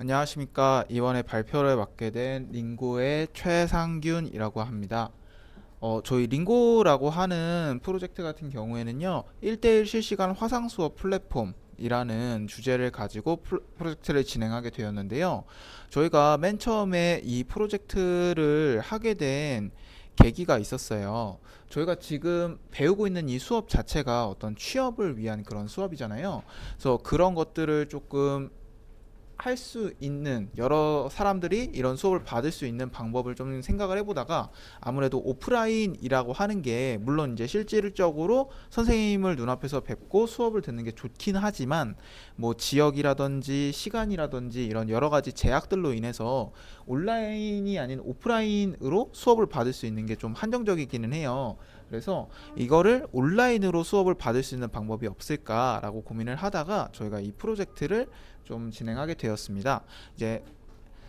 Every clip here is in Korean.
안녕하십니까. 이번에 발표를 맡게 된 링고의 최상균이라고 합니다. 저희 링고라고 하는 프로젝트 같은 경우에는요, 1대1 실시간 화상 수업 플랫폼이라는 주제를 가지고 프로젝트를 진행하게 되었는데요. 저희가 맨 처음에 이 프로젝트를 하게 된 계기가 있었어요. 저희가 지금 배우고 있는 이 수업 자체가 어떤 취업을 위한 그런 수업이잖아요. 그래서 그런 것들을 조금 할 수 있는 여러 사람들이 이런 수업을 받을 수 있는 방법을 좀 생각을 해보다가 아무래도 오프라인이라고 하는 게 물론 이제 실질적으로 선생님을 눈앞에서 뵙고 수업을 듣는 게 좋긴 하지만 뭐 지역이라든지 시간이라든지 이런 여러 가지 제약들로 인해서 온라인이 아닌 오프라인으로 수업을 받을 수 있는 게 좀 한정적이기는 해요. 그래서 이거를 온라인으로 수업을 받을 수 있는 방법이 없을까라고 고민을 하다가 저희가 이 프로젝트를 좀 진행하게 되었습니다. 이제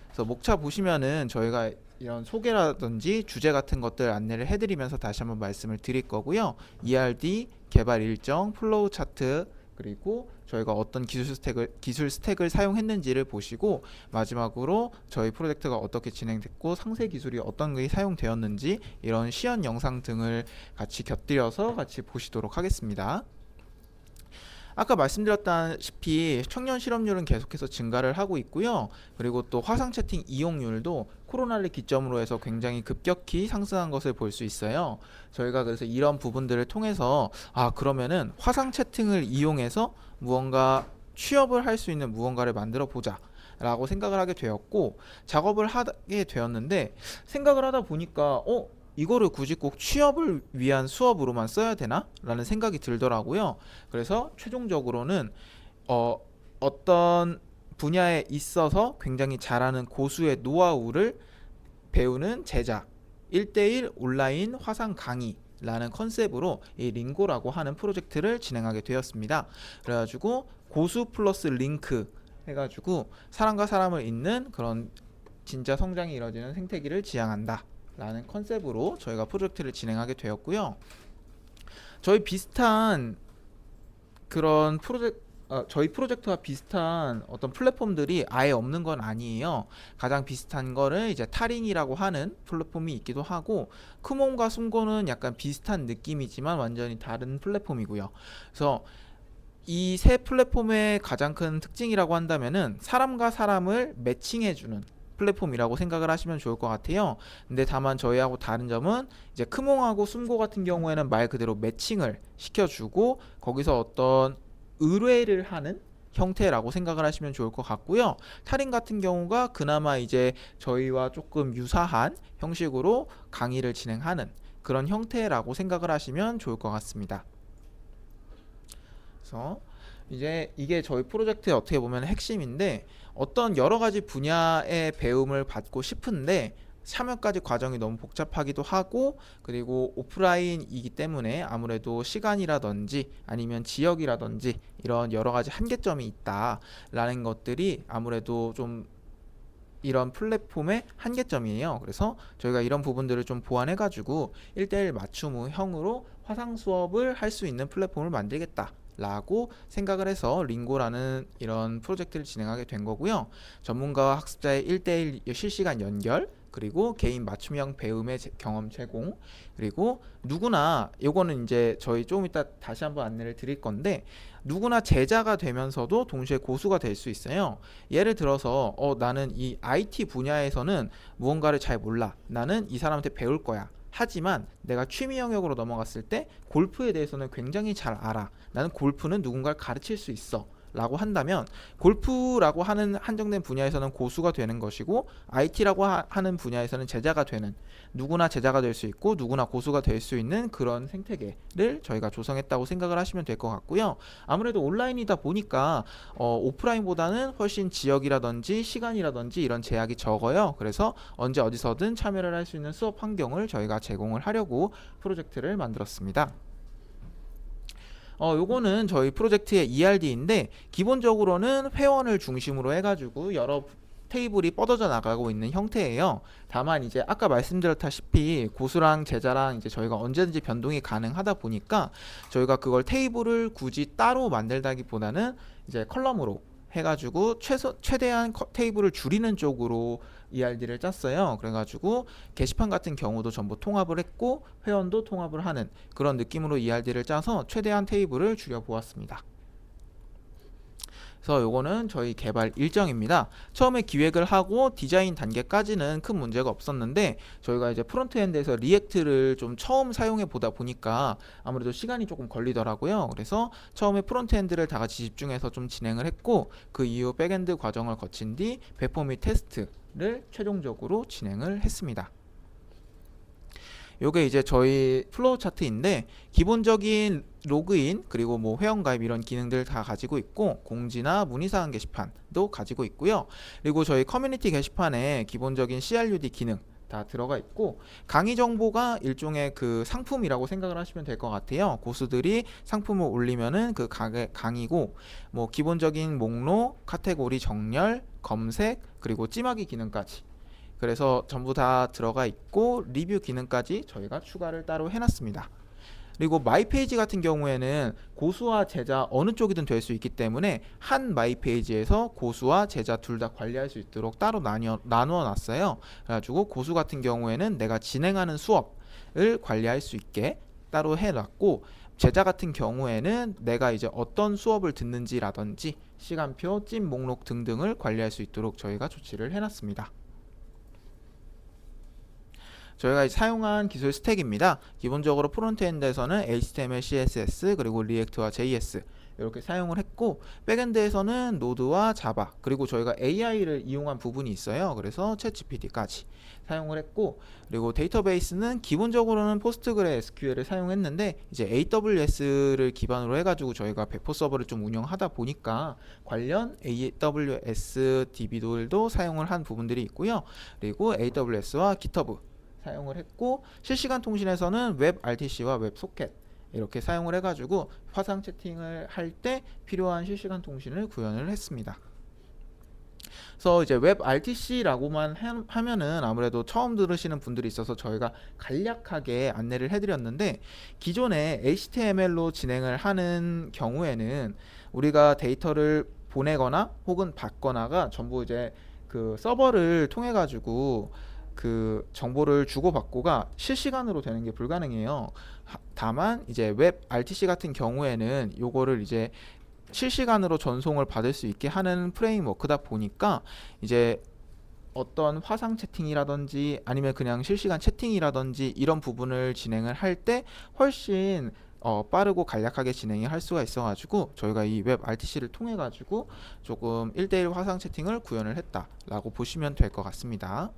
그래서 목차 보시면은 저희가 이런 소개라든지 주제 같은 것들 안내를 해드리면서 다시 한번 말씀을 드릴 거고요. ERD, 개발 일정, 플로우 차트, 그리고 저희가 어떤 기술 스택을 사용했는지를 보시고 마지막으로 저희 프로젝트가 어떻게 진행됐고 상세 기술이 어떤 게 사용되었는지 이런 시연 영상 등을 같이 곁들여서 같이 보시도록 하겠습니다. 아까 말씀드렸다시피 청년 실업률은 계속해서 증가를 하고 있고요. 그리고 또 화상 채팅 이용률도 코로나를 기점으로 해서 굉장히 급격히 상승한 것을 볼 수 있어요. 저희가 그래서 이런 부분들을 통해서 그러면은 화상 채팅을 이용해서 무언가 취업을 할 수 있는 무언가를 만들어 보자. 라고 생각을 하게 되었고 작업을 하게 되었는데 생각을 하다 보니까 이거를 굳이 꼭 취업을 위한 수업으로만 써야 되나? 라는 생각이 들더라고요. 그래서 최종적으로는 어떤 분야에 있어서 굉장히 잘하는 고수의 노하우를 배우는 제작 1대1 온라인 화상 강의 라는 컨셉으로 이 링고라고 하는 프로젝트를 진행하게 되었습니다. 그래가지고 고수 플러스 링크 해가지고 사람과 사람을 잇는 그런 진짜 성장이 이루어지는 생태계를 지향한다 라는 컨셉으로 저희가 프로젝트를 진행하게 되었고요. 저희 비슷한 그런 저희 프로젝트와 비슷한 어떤 플랫폼들이 아예 없는 건 아니에요. 가장 비슷한 거를 이제 타링이라고 하는 플랫폼이 있기도 하고 크몬과 숨고는 약간 비슷한 느낌이지만 완전히 다른 플랫폼이고요. 그래서 이 세 플랫폼의 가장 큰 특징이라고 한다면은 사람과 사람을 매칭해주는 플랫폼이라고 생각을 하시면 좋을 것 같아요. 근데 다만 저희하고 다른 점은 이제 크몽하고 숨고 같은 경우에는 말 그대로 매칭을 시켜주고 거기서 어떤 의뢰를 하는 형태라고 생각을 하시면 좋을 것 같고요. 타린 같은 경우가 그나마 이제 저희와 조금 유사한 형식으로 강의를 진행하는 그런 형태라고 생각을 하시면 좋을 것 같습니다. 그래서 이제 이게 저희 프로젝트의 어떻게 보면 핵심인데 어떤 여러 가지 분야의 배움을 받고 싶은데 참여까지 과정이 너무 복잡하기도 하고 그리고 오프라인이기 때문에 아무래도 시간이라든지 아니면 지역이라든지 이런 여러 가지 한계점이 있다라는 것들이 아무래도 좀 이런 플랫폼의 한계점이에요. 그래서 저희가 이런 부분들을 좀 보완해가지고 1대1 맞춤형으로 화상 수업을 할 수 있는 플랫폼을 만들겠다. 라고 생각을 해서 링고라는 이런 프로젝트를 진행하게 된 거고요. 전문가와 학습자의 1대1 실시간 연결, 그리고 개인 맞춤형 배움의 경험 제공, 그리고 누구나 요거는 이제 저희 조금 이따 다시 한번 안내를 드릴 건데 누구나 제자가 되면서도 동시에 고수가 될 수 있어요. 예를 들어서 나는 이 IT 분야에서는 무언가를 잘 몰라. 나는 이 사람한테 배울 거야. 하지만 내가 취미 영역으로 넘어갔을 때 골프에 대해서는 굉장히 잘 알아. 나는 골프는 누군가를 가르칠 수 있어. 라고 한다면 골프라고 하는 한정된 분야에서는 고수가 되는 것이고 IT라고 하는 분야에서는 제자가 되는 누구나 제자가 될 수 있고 누구나 고수가 될 수 있는 그런 생태계를 저희가 조성했다고 생각을 하시면 될 것 같고요. 아무래도 온라인이다 보니까 오프라인보다는 훨씬 지역이라든지 시간이라든지 이런 제약이 적어요. 그래서 언제 어디서든 참여를 할 수 있는 수업 환경을 저희가 제공을 하려고 프로젝트를 만들었습니다. 요거는 저희 프로젝트의 ERD인데 기본적으로는 회원을 중심으로 해가지고 여러 테이블이 뻗어져 나가고 있는 형태예요. 다만 이제 아까 말씀드렸다시피 고수랑 제자랑 이제 저희가 언제든지 변동이 가능하다 보니까 저희가 그걸 테이블을 굳이 따로 만들다기보다는 이제 컬럼으로 해가지고 최대한 테이블을 줄이는 쪽으로 ERD를 짰어요. 그래가지고 게시판 같은 경우도 전부 통합을 했고 회원도 통합을 하는 그런 느낌으로 ERD를 짜서 최대한 테이블을 줄여보았습니다. 그래서 요거는 저희 개발 일정입니다. 처음에 기획을 하고 디자인 단계까지는 큰 문제가 없었는데 저희가 이제 프론트엔드에서 리액트를 좀 처음 사용해 보다 보니까 아무래도 시간이 조금 걸리더라고요. 그래서 처음에 프론트엔드를 다 같이 집중해서 좀 진행을 했고 그 이후 백엔드 과정을 거친 뒤 배포 및 테스트를 최종적으로 진행을 했습니다. 요게 이제 저희 플로우 차트인데 기본적인 로그인 그리고 뭐 회원가입 이런 기능들 다 가지고 있고 공지나 문의사항 게시판도 가지고 있고요. 그리고 저희 커뮤니티 게시판에 기본적인 CRUD 기능 다 들어가 있고 강의 정보가 일종의 그 상품이라고 생각을 하시면 될 것 같아요. 고수들이 상품을 올리면은 그 강의고 뭐 기본적인 목록, 카테고리 정렬, 검색 그리고 찜하기 기능까지 그래서 전부 다 들어가 있고 리뷰 기능까지 저희가 추가를 따로 해놨습니다. 그리고 마이 페이지 같은 경우에는 고수와 제자 어느 쪽이든 될 수 있기 때문에 한 마이 페이지에서 고수와 제자 둘 다 관리할 수 있도록 따로 나누어 놨어요. 그래가지고 고수 같은 경우에는 내가 진행하는 수업을 관리할 수 있게 따로 해놨고 제자 같은 경우에는 내가 이제 어떤 수업을 듣는지라든지 시간표, 찜 목록 등등을 관리할 수 있도록 저희가 조치를 해놨습니다. 저희가 사용한 기술 스택입니다. 기본적으로 프론트엔드에서는 HTML, CSS 그리고 리액트와 JS 이렇게 사용을 했고 백엔드에서는 노드와 자바 그리고 저희가 AI를 이용한 부분이 있어요. 그래서 챗GPT까지 사용을 했고 그리고 데이터베이스는 기본적으로는 포스트그레SQL을 사용했는데 이제 AWS를 기반으로 해가지고 저희가 배포 서버를 좀 운영하다 보니까 관련 AWS DB들도 사용을 한 부분들이 있고요. 그리고 AWS와 GitHub 사용을 했고 실시간 통신에서는 웹 RTC와 웹 소켓 이렇게 사용을 해가지고 화상 채팅을 할 때 필요한 실시간 통신을 구현을 했습니다. 그래서 이제 웹 RTC라고만 하면은 아무래도 처음 들으시는 분들이 있어서 저희가 간략하게 안내를 해드렸는데 기존에 HTML로 진행을 하는 경우에는 우리가 데이터를 보내거나 혹은 받거나가 전부 이제 그 서버를 통해 가지고 그 정보를 주고받고가 실시간으로 되는 게 불가능해요. 다만 이제 웹 RTC 같은 경우에는 요거를 이제 실시간으로 전송을 받을 수 있게 하는 프레임워크다 보니까 이제 어떤 화상 채팅이라든지 아니면 그냥 실시간 채팅이라든지 이런 부분을 진행을 할 때 훨씬 빠르고 간략하게 진행이 할 수가 있어가지고 저희가 이 웹 RTC를 통해 가지고 조금 1대1 화상 채팅을 구현을 했다라고 보시면 될 것 같습니다.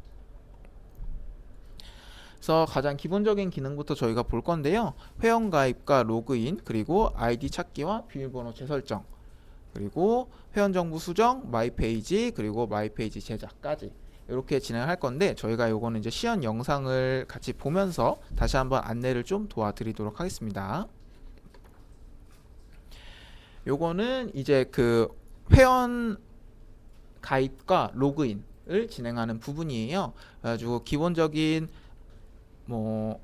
그래서 가장 기본적인 기능부터 저희가 볼 건데요. 회원 가입과 로그인, 그리고 아이디 찾기와 비밀번호 재설정, 그리고 회원 정보 수정, 마이 페이지, 그리고 마이 페이지 제작까지 이렇게 진행할 건데 저희가 요거는 이제 시연 영상을 같이 보면서 다시 한번 안내를 좀 도와드리도록 하겠습니다. 요거는 이제 그 회원 가입과 로그인을 진행하는 부분이에요. 그래가지고 기본적인 뭐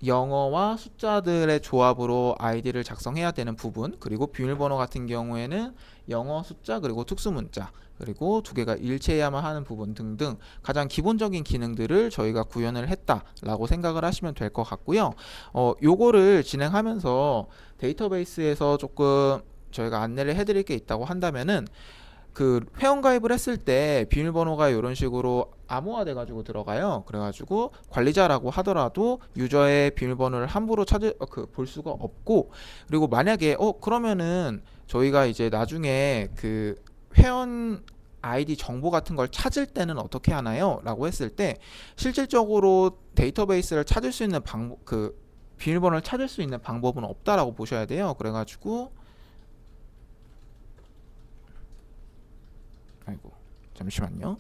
영어와 숫자들의 조합으로 아이디를 작성해야 되는 부분 그리고 비밀번호 같은 경우에는 영어, 숫자 그리고 특수문자 그리고 두 개가 일치해야만 하는 부분 등등 가장 기본적인 기능들을 저희가 구현을 했다라고 생각을 하시면 될 것 같고요. 요거를 진행하면서 데이터베이스에서 조금 저희가 안내를 해드릴 게 있다고 한다면은 그 회원 가입을 했을 때 비밀번호가 이런 식으로 암호화돼 가지고 들어가요. 그래가지고 관리자라고 하더라도 유저의 비밀번호를 함부로 볼 수가 없고 그리고 만약에 그러면은 저희가 이제 나중에 그 회원 아이디 정보 같은 걸 찾을 때는 어떻게 하나요? 라고 했을 때 실질적으로 데이터베이스를 찾을 수 있는 그 비밀번호를 찾을 수 있는 방법은 없다라고 보셔야 돼요. 그래가지고 아이고 잠시만요.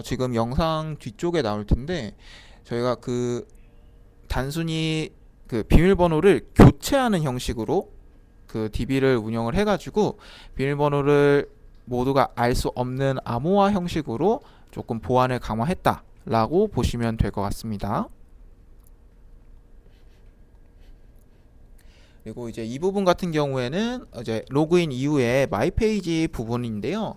지금 영상 뒤쪽에 나올 텐데 저희가 그 단순히 그 비밀번호를 교체하는 형식으로 그 DB를 운영을 해가지고 비밀번호를 모두가 알 수 없는 암호화 형식으로 조금 보안을 강화했다 라고 보시면 될 것 같습니다. 그리고 이제 이 부분 같은 경우에는 이제 로그인 이후에 마이 페이지 부분인데요.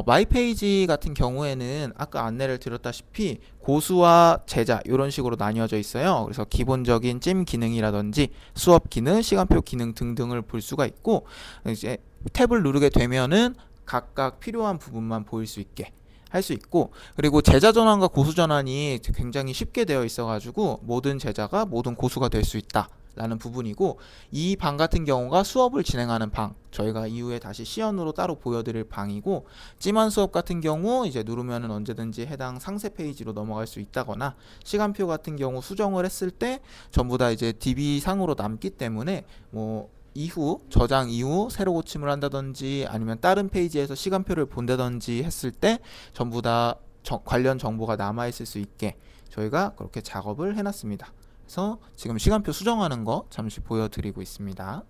마이 페이지 같은 경우에는 아까 안내를 드렸다시피 고수와 제자 이런 식으로 나뉘어져 있어요. 그래서 기본적인 찜 기능이라든지 수업 기능, 시간표 기능 등등을 볼 수가 있고, 이제 탭을 누르게 되면은 각각 필요한 부분만 보일 수 있게 할 수 있고, 그리고 제자 전환과 고수 전환이 굉장히 쉽게 되어 있어 가지고 모든 제자가 모든 고수가 될 수 있다 라는 부분이고, 이 방 같은 경우가 수업을 진행하는 방, 저희가 이후에 다시 시연으로 따로 보여드릴 방이고, 찜한 수업 같은 경우 이제 누르면은 언제든지 해당 상세 페이지로 넘어갈 수 있다거나, 시간표 같은 경우 수정을 했을 때 전부 다 이제 DB 상으로 남기 때문에 뭐 이후 저장 이후 새로 고침을 한다든지 아니면 다른 페이지에서 시간표를 본다든지 했을 때 전부 다 관련 정보가 남아 있을 수 있게 저희가 그렇게 작업을 해놨습니다. 그래서 지금 시간표 수정하는 거 잠시 보여드리고 있습니다.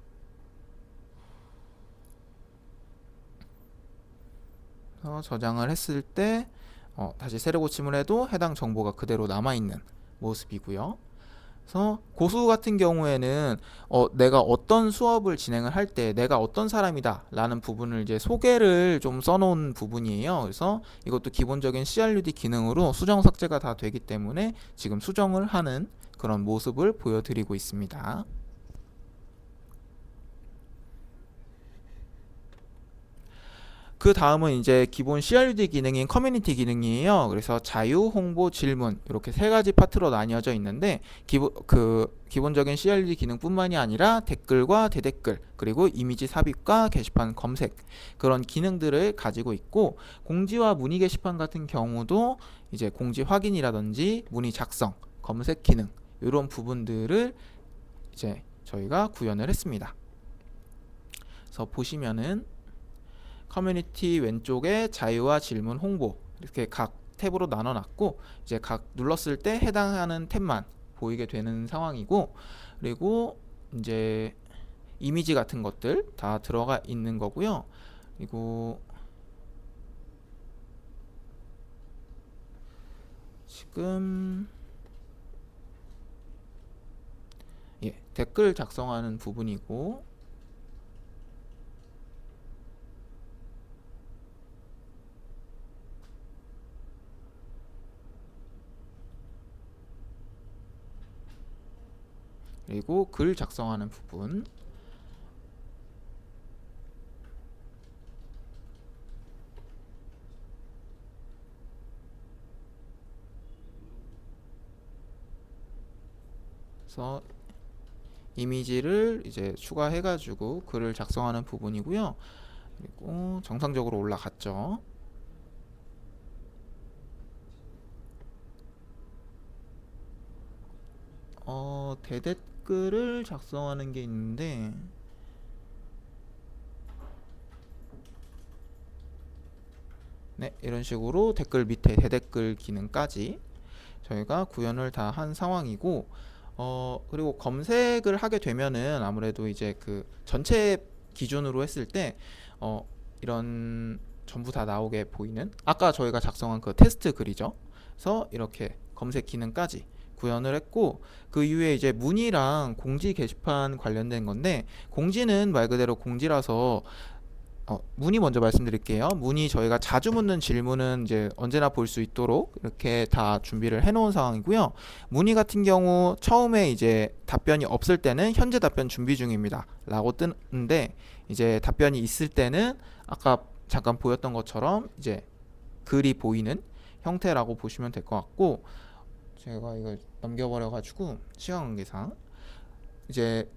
저장을 했을 때 다시 새로 고침을 해도 해당 정보가 그대로 남아있는 모습이고요. 그래서 고수 같은 경우에는 내가 어떤 수업을 진행을 할 때 내가 어떤 사람이다 라는 부분을 이제 소개를 좀 써놓은 부분이에요. 그래서 이것도 기본적인 CRUD 기능으로 수정 삭제가 다 되기 때문에 지금 수정을 하는 그런 모습을 보여드리고 있습니다. 그 다음은 이제 기본 CRUD 기능인 커뮤니티 기능이에요. 그래서 자유, 홍보, 질문 이렇게 세 가지 파트로 나뉘어져 있는데 기본적인 CRUD 기능뿐만이 아니라 댓글과 대댓글 그리고 이미지 삽입과 게시판 검색 그런 기능들을 가지고 있고, 공지와 문의 게시판 같은 경우도 이제 공지 확인이라든지 문의 작성, 검색 기능 이런 부분들을 이제 저희가 구현을 했습니다. 그래서 보시면은 커뮤니티 왼쪽에 자유와 질문, 홍보 이렇게 각 탭으로 나눠놨고, 이제 각 눌렀을 때 해당하는 탭만 보이게 되는 상황이고, 그리고 이제 이미지 같은 것들 다 들어가 있는 거고요. 그리고 지금 댓글 작성하는 부분이고, 그리고 글 작성하는 부분, 그래서 이미지를 이제 추가해 가지고 글을 작성하는 부분이고요. 그리고 정상적으로 올라갔죠. 대댓글을 작성하는 게 있는데, 네, 이런 식으로 댓글 밑에 대댓글 기능까지 저희가 구현을 다 한 상황이고, 그리고 검색을 하게 되면은 아무래도 이제 그 전체 기준으로 했을 때 이런 전부 다 나오게 보이는 아까 저희가 작성한 그 테스트 글이죠. 그래서 이렇게 검색 기능까지 구현을 했고, 그 이후에 이제 문의랑 공지 게시판 관련된 건데, 공지는 말 그대로 공지라서 문의 먼저 말씀드릴게요. 문의 저희가 자주 묻는 질문은 이제 언제나 볼 수 있도록 이렇게 다 준비를 해 놓은 상황이고요. 문의 같은 경우 처음에 이제 답변이 없을 때는 현재 답변 준비 중입니다 라고 뜨는데, 이제 답변이 있을 때는 아까 잠깐 보였던 것처럼 이제 글이 보이는 형태라고 보시면 될 것 같고, 제가 이걸 넘겨버려 가지고 시간 관계상 이제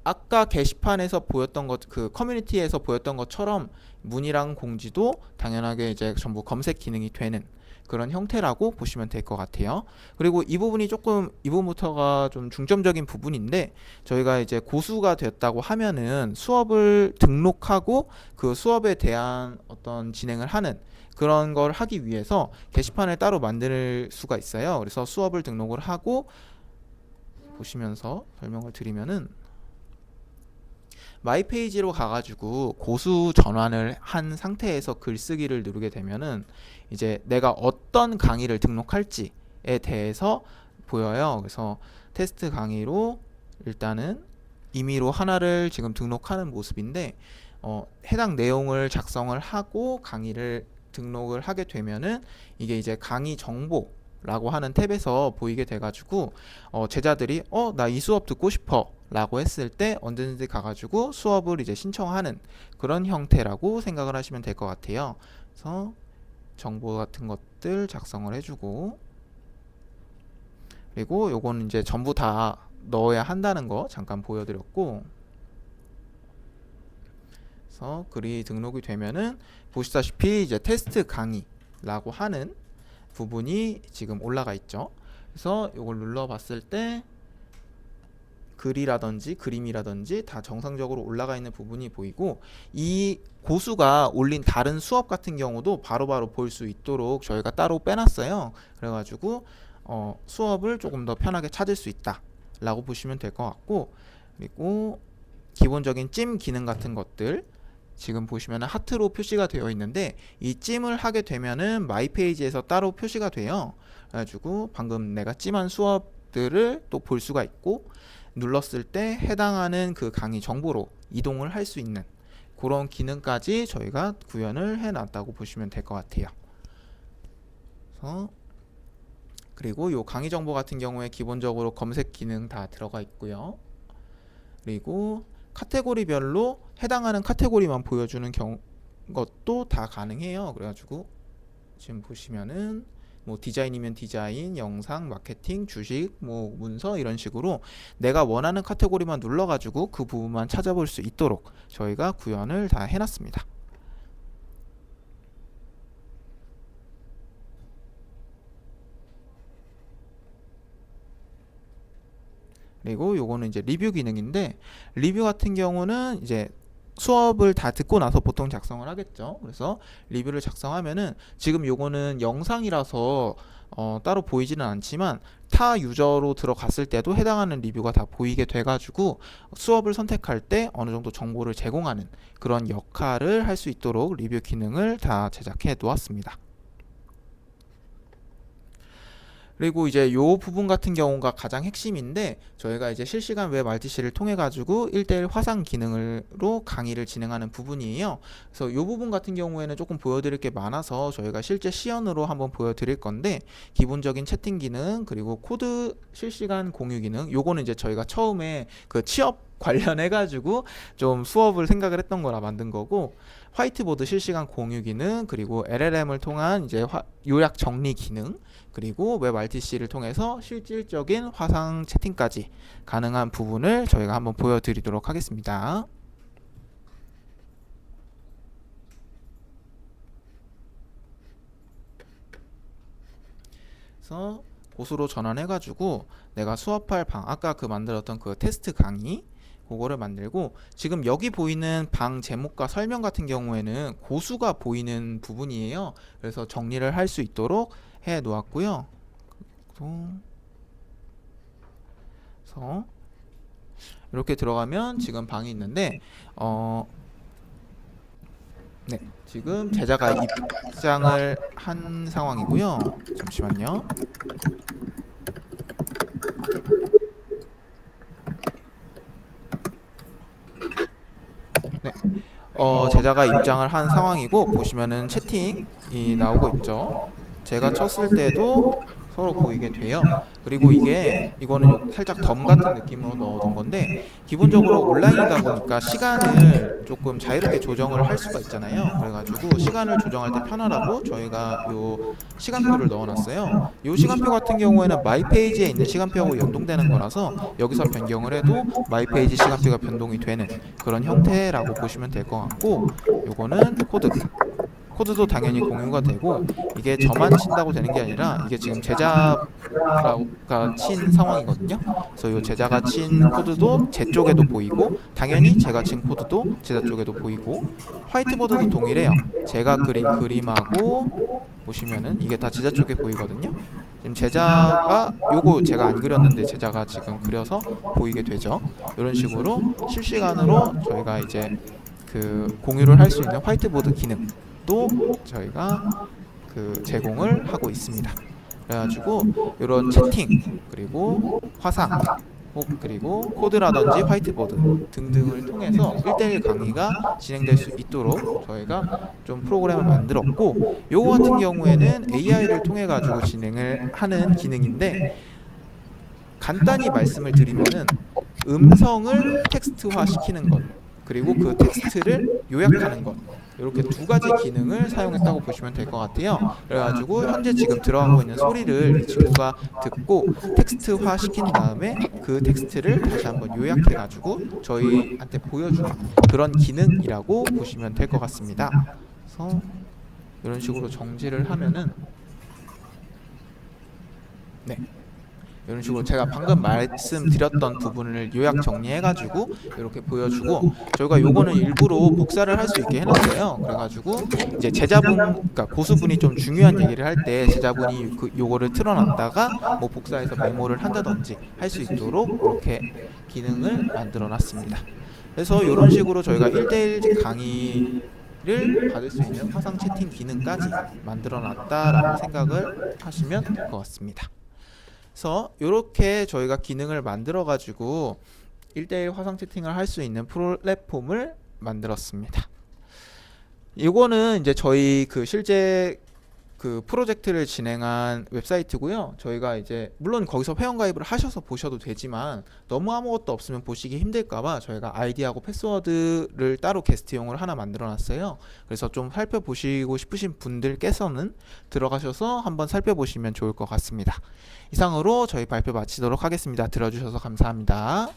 아까 게시판에서 보였던 것, 그 커뮤니티에서 보였던 것처럼 문의랑 공지도 당연하게 이제 전부 검색 기능이 되는 그런 형태라고 보시면 될 것 같아요. 그리고 이 부분이 조금 이 부분부터가 좀 중점적인 부분인데, 저희가 이제 고수가 되었다고 하면은 수업을 등록하고 그 수업에 대한 어떤 진행을 하는 그런 걸 하기 위해서 게시판을 따로 만들 수가 있어요. 그래서 수업을 등록을 하고 보시면서 설명을 드리면은, 마이 페이지로 가가지고 고수 전환을 한 상태에서 글쓰기를 누르게 되면은 이제 내가 어떤 강의를 등록할지에 대해서 보여요. 그래서 테스트 강의로 일단은 임의로 하나를 지금 등록하는 모습인데 해당 내용을 작성을 하고 강의를 등록을 하게 되면은 이게 이제 강의 정보라고 하는 탭에서 보이게 돼가지고 제자들이 나 이 수업 듣고 싶어 라고 했을 때 언제든지 가가지고 수업을 이제 신청하는 그런 형태라고 생각을 하시면 될 것 같아요. 그래서 정보 같은 것들 작성을 해주고, 그리고 요거는 이제 전부 다 넣어야 한다는 거 잠깐 보여드렸고, 그래서 글이 등록이 되면은 보시다시피 이제 테스트 강의라고 하는 부분이 지금 올라가 있죠. 그래서 이걸 눌러봤을 때 글이라든지 그림이라든지 다 정상적으로 올라가 있는 부분이 보이고, 이 고수가 올린 다른 수업 같은 경우도 바로바로 볼 수 있도록 저희가 따로 빼놨어요. 그래가지고 수업을 조금 더 편하게 찾을 수 있다 라고 보시면 될 것 같고, 그리고 기본적인 찜 기능 같은 것들 지금 보시면 하트로 표시가 되어 있는데, 이 찜을 하게 되면은 마이 페이지에서 따로 표시가 돼요. 그래가지고 방금 내가 찜한 수업들을 또 볼 수가 있고, 눌렀을 때 해당하는 그 강의 정보로 이동을 할 수 있는 그런 기능까지 저희가 구현을 해놨다고 보시면 될 것 같아요. 그래서 그리고 요 강의 정보 같은 경우에 기본적으로 검색 기능 다 들어가 있고요. 그리고 카테고리별로 해당하는 카테고리만 보여주는 것도 다 가능해요. 그래가지고 지금 보시면은 뭐 디자인이면 디자인, 영상, 마케팅, 주식, 뭐 문서 이런 식으로 내가 원하는 카테고리만 눌러가지고 그 부분만 찾아볼 수 있도록 저희가 구현을 다 해놨습니다. 그리고 요거는 이제 리뷰 기능인데, 리뷰 같은 경우는 이제 수업을 다 듣고 나서 보통 작성을 하겠죠. 그래서 리뷰를 작성하면은 지금 요거는 영상이라서 따로 보이지는 않지만 타 유저로 들어갔을 때도 해당하는 리뷰가 다 보이게 돼가지고 수업을 선택할 때 어느 정도 정보를 제공하는 그런 역할을 할 수 있도록 리뷰 기능을 다 제작해 놓았습니다. 그리고 이제 요 부분 같은 경우가 가장 핵심인데, 저희가 이제 실시간 웹 RTC를 통해 가지고 1대1 화상 기능으로 강의를 진행하는 부분이에요. 그래서 요 부분 같은 경우에는 조금 보여드릴 게 많아서 저희가 실제 시연으로 한번 보여드릴 건데, 기본적인 채팅 기능, 그리고 코드 실시간 공유 기능, 요거는 이제 저희가 처음에 그 취업 관련해 가지고 좀 수업을 생각을 했던 거라 만든 거고, 화이트보드 실시간 공유 기능, 그리고 LLM을 통한 이제 요약 정리 기능, 그리고 웹 RTC를 통해서 실질적인 화상 채팅까지 가능한 부분을 저희가 한번 보여드리도록 하겠습니다. 그래서 고수로 전환해가지고 내가 수업할 방, 아까 그 만들었던 그 테스트 강의 그거를 만들고, 지금 여기 보이는 방 제목과 설명 같은 경우에는 고수가 보이는 부분이에요. 그래서 정리를 할 수 있도록 해 놓았고요. 그래서 이렇게 들어가면 지금 방이 있는데 네, 지금 제자가 입장을 한 상황이고요. 잠시만요. 네, 제자가 입장을 한 상황이고, 보시면은 채팅이 나오고 있죠. 제가 쳤을 때도 서로 보이게 돼요. 그리고 이거는 살짝 덤 같은 느낌으로 넣어둔 건데, 기본적으로 온라인이다 보니까 시간을 조금 자유롭게 조정을 할 수가 있잖아요. 그래가지고 시간을 조정할 때 편하라고 저희가 요 시간표를 넣어놨어요. 요 시간표 같은 경우에는 마이 페이지에 있는 시간표하고 연동되는 거라서 여기서 변경을 해도 마이 페이지 시간표가 변동이 되는 그런 형태라고 보시면 될 것 같고, 요거는 코드도 당연히 공유가 되고, 이게 저만 친다고 되는 게 아니라 이게 지금 제자가 친 상황이거든요. 그래서 이 제자가 친 코드도 제 쪽에도 보이고, 당연히 제가 친 코드도 제자 쪽에도 보이고, 화이트보드도 동일해요. 제가 그린 그림하고 보시면은 이게 다 제자 쪽에 보이거든요. 지금 제자가 요거 제가 안 그렸는데 제자가 지금 그려서 보이게 되죠. 이런 식으로 실시간으로 저희가 이제 그 공유를 할 수 있는 화이트보드 기능도 저희가 그 제공을 하고 있습니다. 그래가지고 이런 채팅 그리고 화상 그리고 코드라든지 화이트보드 등등을 통해서 1대1 강의가 진행될 수 있도록 저희가 좀 프로그램을 만들었고, 요거 같은 경우에는 AI를 통해 가지고 진행을 하는 기능인데, 간단히 말씀을 드리면은 음성을 텍스트화 시키는 것 그리고 그 텍스트를 요약하는 것, 이렇게 두 가지 기능을 사용했다고 보시면 될 것 같아요. 그래가지고 현재 지금 들어가고 있는 소리를 이 친구가 듣고 텍스트화 시킨 다음에 그 텍스트를 다시 한번 요약해가지고 저희한테 보여주는 그런 기능이라고 보시면 될 것 같습니다. 그래서 이런 식으로 정지를 하면은 네. 이런 식으로 제가 방금 말씀드렸던 부분을 요약 정리해가지고 이렇게 보여주고, 저희가 요거는 일부러 복사를 할 수 있게 해놨어요. 그래가지고 이제 제자분, 그러니까 고수분이 좀 중요한 얘기를 할 때 제자분이 요거를 틀어놨다가 뭐 복사해서 메모를 한다든지 할 수 있도록 이렇게 기능을 만들어놨습니다. 그래서 이런 식으로 저희가 1대1 강의를 받을 수 있는 화상 채팅 기능까지 만들어놨다라고 생각을 하시면 될 것 같습니다. 그래서 이렇게 저희가 기능을 만들어 가지고 1대1 화상 채팅을 할 수 있는 플랫폼을 만들었습니다. 이거는 이제 저희 그 실제 그 프로젝트를 진행한 웹사이트고요. 저희가 이제 물론 거기서 회원가입을 하셔서 보셔도 되지만 너무 아무것도 없으면 보시기 힘들까봐 저희가 아이디하고 패스워드를 따로 게스트용으로 하나 만들어 놨어요. 그래서 좀 살펴보시고 싶으신 분들께서는 들어가셔서 한번 살펴보시면 좋을 것 같습니다. 이상으로 저희 발표 마치도록 하겠습니다. 들어주셔서 감사합니다.